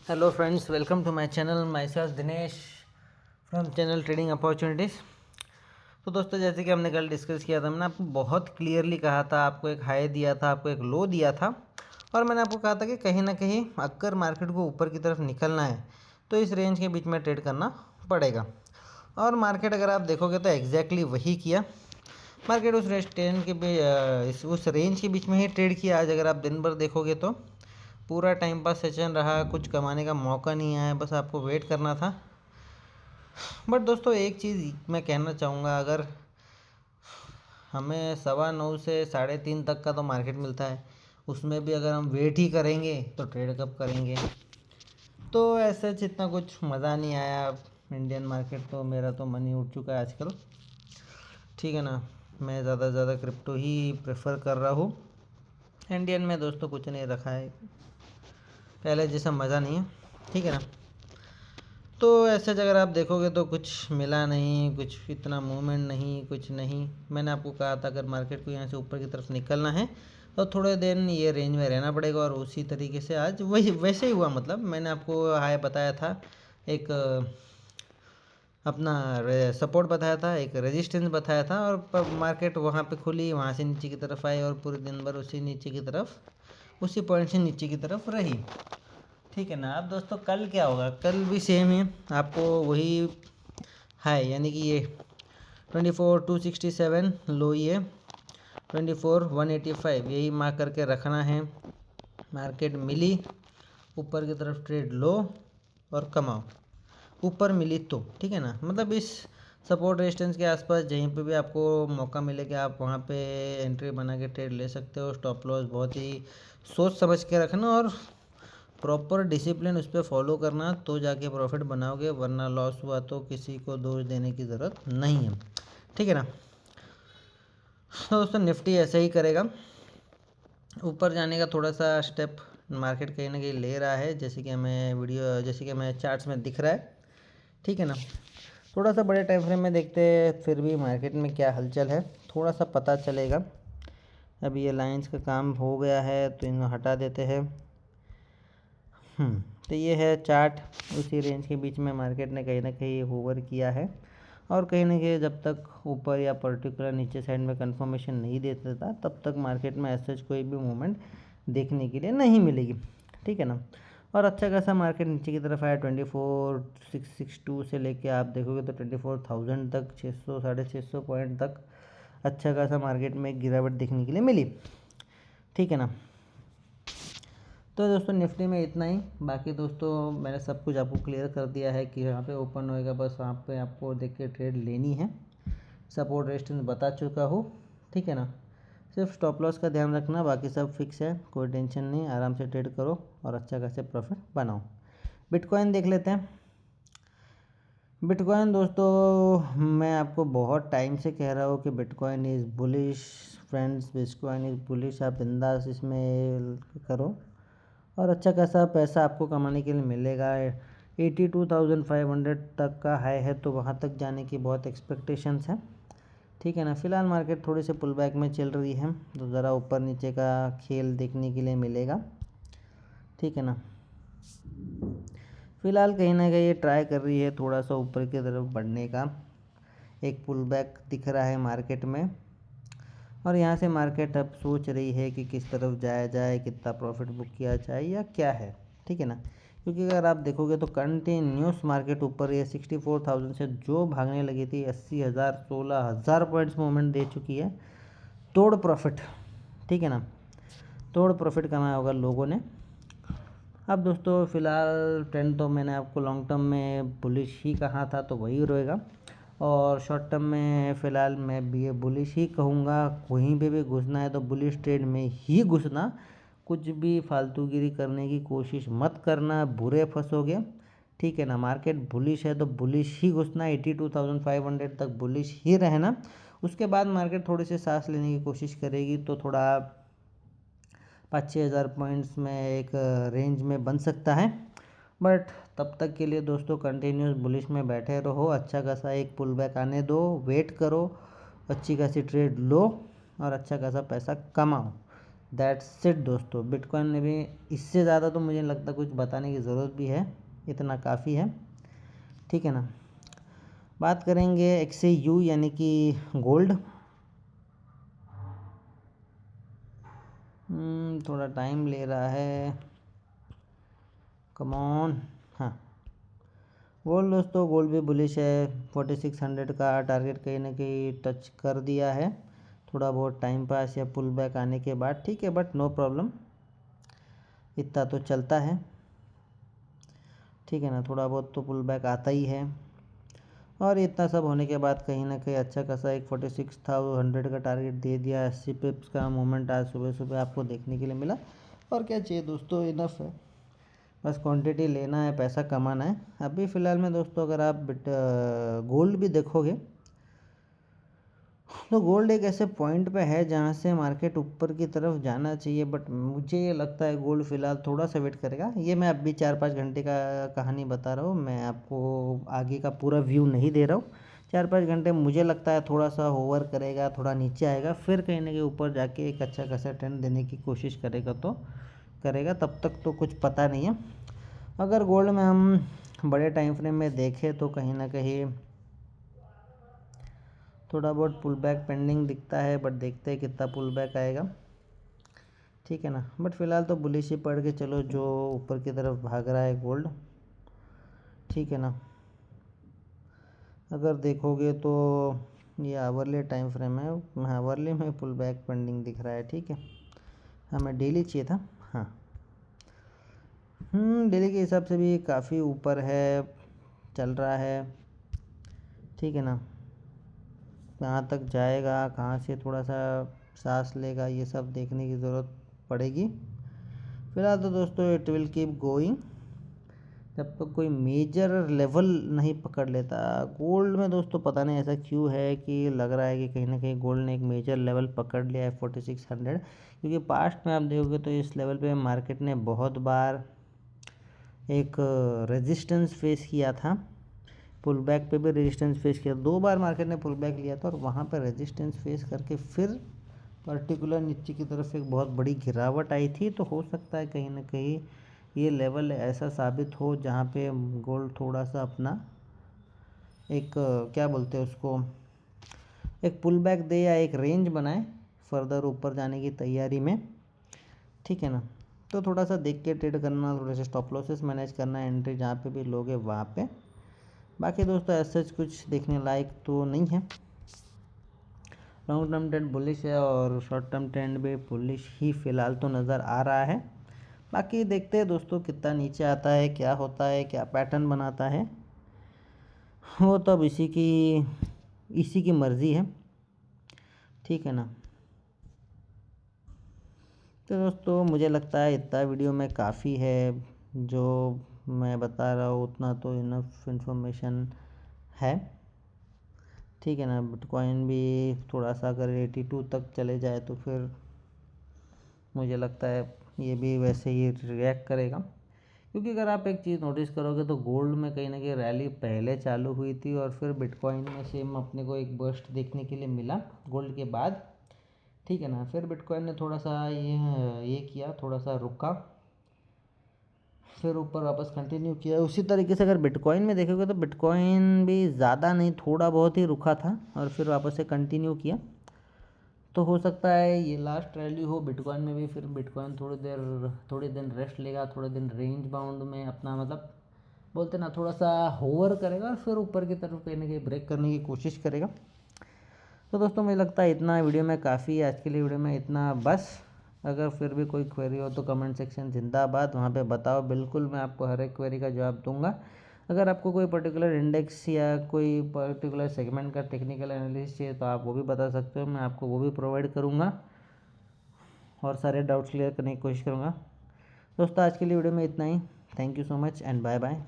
Hello friends, welcome to my channel. Myself Dinesh from channel trading opportunities. तो दोस्तों, जैसे कि हमने कल डिस्कस किया था, मैंने आपको बहुत क्लियरली कहा था, आपको एक हाई दिया था, आपको एक लो दिया था, और मैंने आपको कहा था कि कहीं ना कहीं अगर मार्केट को ऊपर की तरफ निकलना है तो इस रेंज के बीच में ट्रेड करना पड़ेगा। और मार्केट अगर आप देखोगे तो एग्जैक्टली वही किया। मार्केट उस रेंज के उस रेंज के बीच में ही ट्रेड किया। आज अगर आप दिन भर देखोगे तो पूरा टाइम पास सेशन रहा, कुछ कमाने का मौका नहीं आया, बस आपको वेट करना था। बट दोस्तों, एक चीज़ मैं कहना चाहूँगा, अगर हमें 9:15 से 3:30 तक का तो मार्केट मिलता है, उसमें भी अगर हम वेट ही करेंगे तो ट्रेड कब करेंगे। तो ऐसे इतना कुछ मज़ा नहीं आया। इंडियन मार्केट तो मेरा तो मन ही उठ चुका है आजकल, ठीक है ना। मैं ज़्यादा से ज़्यादा क्रिप्टो ही प्रेफर कर रहा हूँ। इंडियन में दोस्तों कुछ नहीं रखा है, पहले जैसा मज़ा नहीं है, ठीक है ना। तो ऐसे अगर आप देखोगे तो कुछ मिला नहीं, कुछ इतना मूवमेंट नहीं, कुछ नहीं। मैंने आपको कहा था अगर मार्केट को यहाँ से ऊपर की तरफ निकलना है तो थोड़े दिन ये रेंज में रहना पड़ेगा, और उसी तरीके से आज वही वैसे ही हुआ। मतलब मैंने आपको हाई बताया था, एक अपना सपोर्ट बताया था, एक रेजिस्टेंस बताया था, और मार्केट वहाँ पे खुली, वहाँ से नीचे की तरफ आई, और पूरे दिन भर उसी नीचे की तरफ, उसी पॉइंट से नीचे की तरफ रही, ठीक है ना। अब दोस्तों, कल क्या होगा? कल भी सेम है, आपको वही हाई यानी कि ये 24,267 लो, ये 24,185 यही मार्क करके रखना है। मार्केट मिली ऊपर की तरफ, ट्रेड लो और कमाओ। ऊपर मिली तो ठीक है ना, मतलब इस सपोर्ट रेजिस्टेंस के आसपास जहीं पे भी आपको मौका मिले कि आप वहाँ पे एंट्री बना के ट्रेड ले सकते हो। स्टॉप लॉस बहुत ही सोच समझ के रखना, और प्रॉपर डिसिप्लिन उस पर फॉलो करना, तो जाके प्रॉफिट बनाओगे, वरना लॉस हुआ तो किसी को दोष देने की ज़रूरत नहीं है, ठीक है ना। तो दोस्तों, निफ्टी ऐसे ही करेगा, ऊपर जाने का थोड़ा सा स्टेप मार्केट कहीं ना कहीं ले रहा है, जैसे कि हमें चार्ट्स में दिख रहा है, ठीक है ना। थोड़ा सा बड़े टाइम फ्रेम में देखते हैं फिर भी मार्केट में क्या हलचल है, थोड़ा सा पता चलेगा। अभी ये लाइंस का काम हो गया है तो इन्हें हटा देते हैं। तो ये है चार्ट, उसी रेंज के बीच में मार्केट ने कहीं ना कहीं होवर किया है, और कहीं ना कहीं जब तक ऊपर या पर्टिकुलर नीचे साइड में कंफर्मेशन नहीं देता था, तब तक मार्केट में ऐसा कोई भी मूवमेंट देखने के लिए नहीं मिलेगी, ठीक है ना। और अच्छा खासा मार्केट नीचे की तरफ आया, 24,662 से लेके आप देखोगे तो 24,000 तक, 600 650 पॉइंट तक अच्छा खासा मार्केट में गिरावट देखने के लिए मिली, ठीक है ना। तो दोस्तों, निफ्टी में इतना ही। बाकी दोस्तों, मैंने सब कुछ आपको क्लियर कर दिया है कि यहाँ पे ओपन होएगा, बस वहाँ पे आपको देख के ट्रेड लेनी है। सपोर्ट रेजिस्टेंस बता चुका हूँ, ठीक है ना। सिर्फ स्टॉप लॉस का ध्यान रखना, बाकी सब फिक्स है, कोई टेंशन नहीं, आराम से ट्रेड करो और अच्छा खासे प्रॉफिट बनाओ। बिटकॉइन देख लेते हैं। बिटकॉइन दोस्तों, मैं आपको बहुत टाइम से कह रहा हूँ कि bitcoin is bullish friends, bitcoin is bullish. आप बिंदास इसमें करो और अच्छा खासा पैसा आपको कमाने के लिए मिलेगा। 82,500 तक का हाई है, तो वहाँ तक जाने की बहुत एक्सपेक्टेशंस हैं, ठीक है ना। फ़िलहाल मार्केट थोड़ी से पुल बैक में चल रही है, तो ज़रा ऊपर नीचे का खेल देखने के लिए मिलेगा, ठीक है ना। फ़िलहाल कहीं ना कहीं ये ट्राई कर रही है थोड़ा सा ऊपर की तरफ बढ़ने का, एक पुल बैक दिख रहा है मार्केट में, और यहाँ से मार्केट अब सोच रही है कि किस तरफ जाया जाए, कितना प्रॉफिट बुक किया जाए या क्या है, ठीक है ना। क्योंकि अगर आप देखोगे तो कंटिन्यूस मार्केट ऊपर ये 64,000 से जो भागने लगी थी 80,000 16,000 पॉइंट्स मूवमेंट दे चुकी है, तोड़ प्रॉफिट, ठीक है ना। तोड़ प्रॉफिट कमाया होगा लोगों ने। अब दोस्तों, फ़िलहाल ट्रेंड तो मैंने आपको लॉन्ग टर्म में बुलिश ही कहा था, तो वही रहेगा, और शॉर्ट टर्म में फ़िलहाल मैं भी ये बुलिश ही कहूँगा। कहीं पे भी घुसना है तो बुलिश ट्रेड में ही घुसना, कुछ भी फालतूगिरी करने की कोशिश मत करना, बुरे फंसोगे, ठीक है ना। मार्केट बुलिश है तो बुलिश ही घुसना, 82,500 तक बुलिश ही रहना। उसके बाद मार्केट थोड़ी सी सांस लेने की कोशिश करेगी, तो थोड़ा 5-6 हज़ार पॉइंट्स में एक रेंज में बन सकता है। बट तब तक के लिए दोस्तों, कंटिन्यूस बुलिश में बैठे रहो, अच्छा खासा एक पुल बैक आने दो, वेट करो, अच्छी खासी ट्रेड लो और अच्छा खासा पैसा कमाओ, दैट्स इट दोस्तों। बिटकॉइन में भी इससे ज़्यादा तो मुझे लगता कुछ बताने की ज़रूरत भी है, इतना काफ़ी है, ठीक है ना। बात करेंगे XAU यानी कि गोल्ड। थोड़ा टाइम ले रहा है, कम ऑन। हाँ, गोल्ड दोस्तों, गोल्ड भी बुलिश है। 4600 का टारगेट कहीं ना कहीं टच कर दिया है, थोड़ा बहुत टाइम पास या पुल बैक आने के बाद, ठीक है, बट नो प्रॉब्लम, इतना तो चलता है, ठीक है ना। थोड़ा बहुत तो पुल बैक आता ही है, और इतना सब होने के बाद कहीं ना कहीं अच्छा खासा एक 46,100 का टारगेट दे दिया। 80 पिप्स का मूवमेंट आज सुबह सुबह आपको देखने के लिए मिला, और क्या चाहिए दोस्तों, इनफ है, बस क्वांटिटी लेना है, पैसा कमाना है। अभी फ़िलहाल में दोस्तों अगर आप गोल्ड भी देखोगे तो गोल्ड एक ऐसे पॉइंट पे है जहाँ से मार्केट ऊपर की तरफ जाना चाहिए, बट मुझे ये लगता है गोल्ड फ़िलहाल थोड़ा सा वेट करेगा। ये मैं अभी 4-5 घंटे का कहानी बता रहा हूँ, मैं आपको आगे का पूरा व्यू नहीं दे रहा हूँ। 4-5 घंटे मुझे लगता है थोड़ा सा होवर करेगा, थोड़ा नीचे आएगा, फिर कहीं ना कहीं ऊपर जाके एक अच्छा खासा ट्रेंड देने की कोशिश करेगा, तो करेगा, तब तक तो कुछ पता नहीं है। अगर गोल्ड में हम बड़े टाइम फ्रेम में देखें तो कहीं ना कहीं थोड़ा बहुत पुल बैक पेंडिंग दिखता है, बट देखते हैं कितना पुल बैक आएगा, ठीक है ना। बट फ़िलहाल तो बुलिश ही पढ़ के चलो, जो ऊपर की तरफ भाग रहा है गोल्ड, ठीक है ना। अगर देखोगे तो ये आवरली टाइम फ्रेम है, आवरली में पुल बैक पेंडिंग दिख रहा है, ठीक है। हमें डेली चाहिए था, हाँ। डेली के हिसाब से भी काफ़ी ऊपर है, चल रहा है, ठीक है ना। कहाँ तक जाएगा, कहाँ से थोड़ा सा सांस लेगा, ये सब देखने की ज़रूरत पड़ेगी। फिलहाल तो दोस्तों इट विल कीप गोइंग जब तक कोई मेजर लेवल नहीं पकड़ लेता। गोल्ड में दोस्तों पता नहीं ऐसा क्यों है कि लग रहा है कि कहीं ना कहीं गोल्ड ने एक मेजर लेवल पकड़ लिया है 4600, क्योंकि पास्ट में आप देखोगे तो इस लेवल पे मार्केट ने बहुत बार एक रेजिस्टेंस फेस किया था, पुल बैक पे भी रेजिस्टेंस फेस किया, 2 बार मार्केट ने पुल बैक लिया था, और वहाँ पर रेजिस्टेंस फेस करके फिर पर्टिकुलर नीचे की तरफ एक बहुत बड़ी गिरावट आई थी। तो हो सकता है कहीं ना कहीं ये लेवल ऐसा साबित हो जहाँ पे गोल्ड थोड़ा सा अपना एक क्या बोलते हैं उसको, एक पुल बैक दे या एक रेंज बनाए फर्दर ऊपर जाने की तैयारी में, ठीक है ना। तो थोड़ा सा देख के ट्रेड करना, थोड़े से स्टॉप लॉसेस मैनेज करना, एंट्री जहाँ पे भी लोगे वहाँ पे। बाकी दोस्तों ऐसा कुछ देखने लायक तो नहीं है। लॉन्ग टर्म ट्रेंड बुलिश है, और शॉर्ट टर्म ट्रेंड भी बुलिश ही फ़िलहाल तो नज़र आ रहा है। बाकी देखते हैं दोस्तों कितना नीचे आता है, क्या होता है, क्या पैटर्न बनाता है, वो तो अब इसी की मर्ज़ी है, ठीक है ना। तो दोस्तों मुझे लगता है इतना वीडियो में काफ़ी है, जो मैं बता रहा हूँ उतना तो इनफ इन्फॉर्मेशन है, ठीक है ना। बिटकॉइन भी थोड़ा सा अगर 82 तक चले जाए तो फिर मुझे लगता है ये भी वैसे ही रिएक्ट करेगा, क्योंकि अगर आप एक चीज़ नोटिस करोगे तो गोल्ड में कहीं ना कहीं रैली पहले चालू हुई थी, और फिर बिटकॉइन में सेम अपने को एक बर्स्ट देखने के लिए मिला गोल्ड के बाद, ठीक है ना। फिर बिटकॉइन ने थोड़ा सा ये किया, थोड़ा सा रुका, फिर ऊपर वापस कंटिन्यू किया। उसी तरीके से अगर बिटकॉइन में देखोगे तो बिटकॉइन भी ज़्यादा नहीं, थोड़ा बहुत ही रुका था, और फिर वापस से कंटिन्यू किया। तो हो सकता है ये लास्ट रैली हो बिटकॉइन में भी, फिर बिटकॉइन थोड़ी दिन रेस्ट लेगा, थोड़े दिन रेंज बाउंड में अपना मतलब बोलते ना थोड़ा सा होवर करेगा, और फिर ऊपर की तरफ कहीं ना कहीं ब्रेक करने की कोशिश करेगा। तो दोस्तों मुझे लगता है इतना वीडियो में काफ़ी है, आज के लिए वीडियो में इतना बस। अगर फिर भी कोई क्वेरी हो तो कमेंट सेक्शन जिंदाबाद, वहाँ पे बताओ, बिल्कुल मैं आपको हर एक क्वेरी का जवाब दूंगा। अगर आपको कोई पर्टिकुलर इंडेक्स या कोई पर्टिकुलर सेगमेंट का टेक्निकल एनालिसिस चाहिए तो आप वो भी बता सकते हो, मैं आपको वो भी प्रोवाइड करूँगा, और सारे डाउट्स क्लियर करने की कोशिश करूँगा। दोस्तों आज के लिए वीडियो में इतना ही, thank you so much and bye bye.